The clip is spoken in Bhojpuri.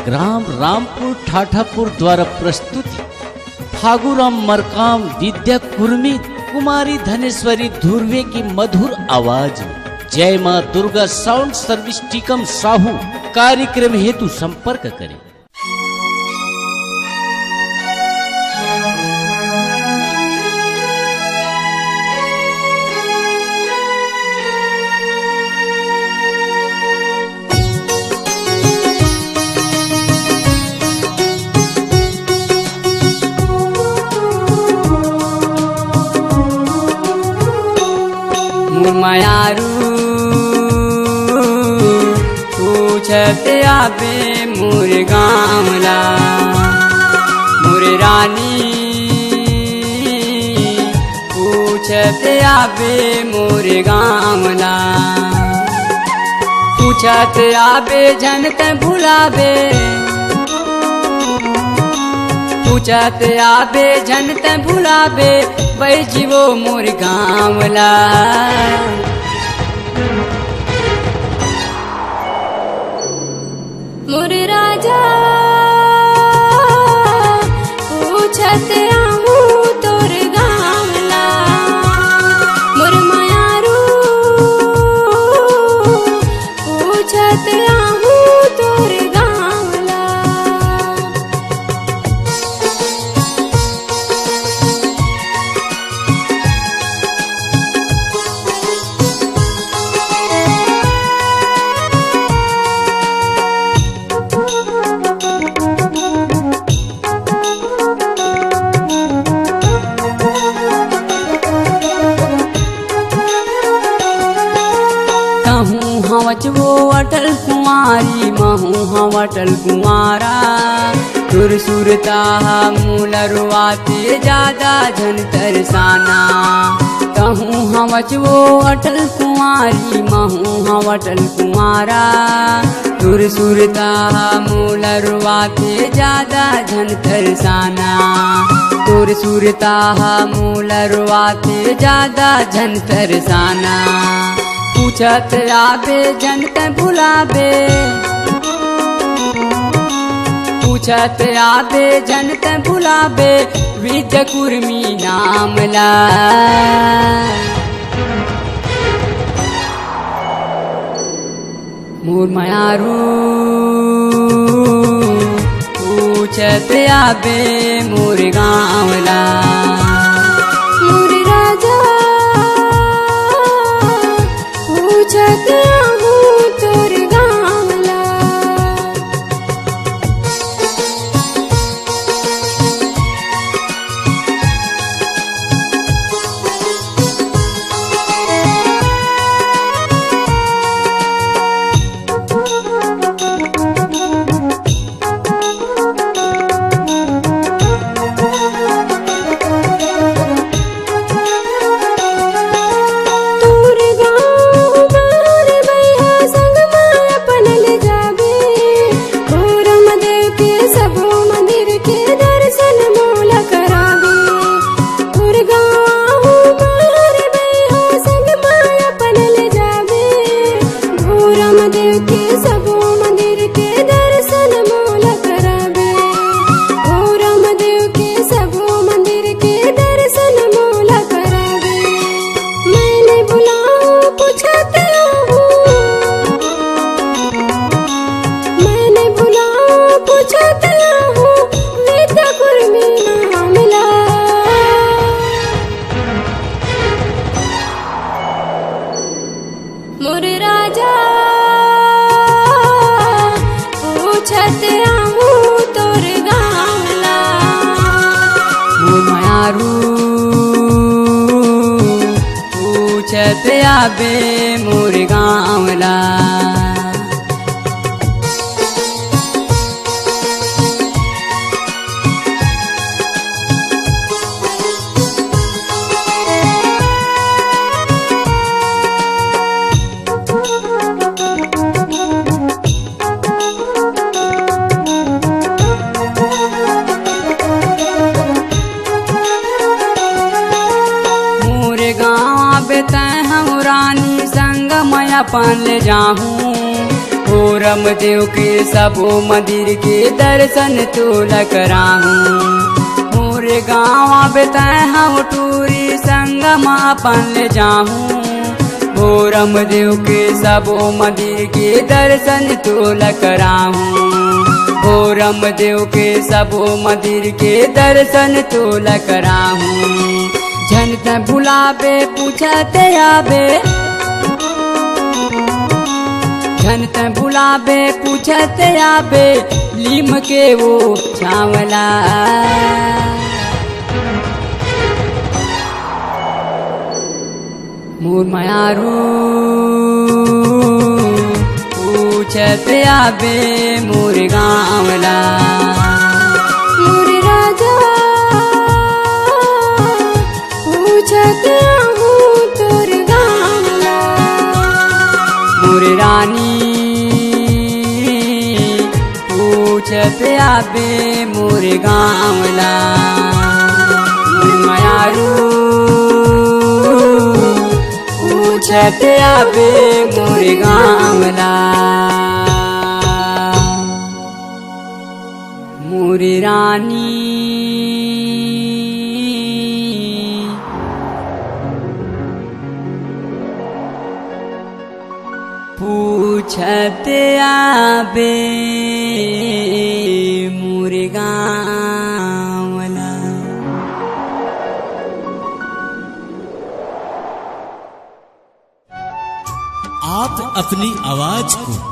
ग्राम रामपुर ठाठापुर द्वारा प्रस्तुति फागुराम मरकाम, विद्या कुर्मी, कुमारी धनेश्वरी धुर्वे की मधुर आवाज। जय मां दुर्गा साउंड सर्विस टीकम साहू। कार्यक्रम हेतु संपर्क करें। मायारू पूछते आबे मोर गामला, मोर रानी पूछते आबे मोर गामला। पूछते आबे जनत भुलाबे, पूछते आबे जनत भुलाबे, बैजीवो मोर गामला। मोर राजा पूछते आहूँ तोर गामला, मोर मायारू पूछते आहूँ तोर गामला। वो अटल कुमारी महू हम अटल कुमारा, सुर सुरता मूल रुआते ज्यादा झन तरसाना। कहूँ हम वो अटल कुमारी महू हम अटल कुमारा, सुर सुरता मूल रुआते ज्यादा झन तरसाना। सुर सुरता मूल रुआते ज्यादा झन तरसाना। पूछत आबे जनत भुलाबे, पूछत आबे जनत भुलाबे, विद्या कुर्मी नामला। मोर मायारू पूछत आबे मोर गामला। पूछते आहूँ तोर गामला। मोर राजा पूछते आहूँ तोर गामला। मोर मायारू पूछते आबे मोर गामला। अपन ले जाहूँ, हो भोरम देव के सबो मंदिर के दर्शन तोला कराहूँ मोर गाँव बेतय हम टूरी संगम अपन ले जाहूँ भोरम देव के सबो मंदिर के दर्शन तोला कराहूँ भोरम देव के सबो मंदिर के दर्शन तोला कराहूँ जनत बुलावे पूछते आवे जनत बुलावे पूछते आवे लीम के वो छावला मोर मायारू पूछते आवे मोर गाँवला मोर राजा पूछते आहूँ तोर गाँवला मोर रानी पूछते आवे मोर गाँवला मोर मायारू पूछते आवे मोर गाँवला मोर रानी पूछते आवे मोर गाँवला। आप अपनी आवाज को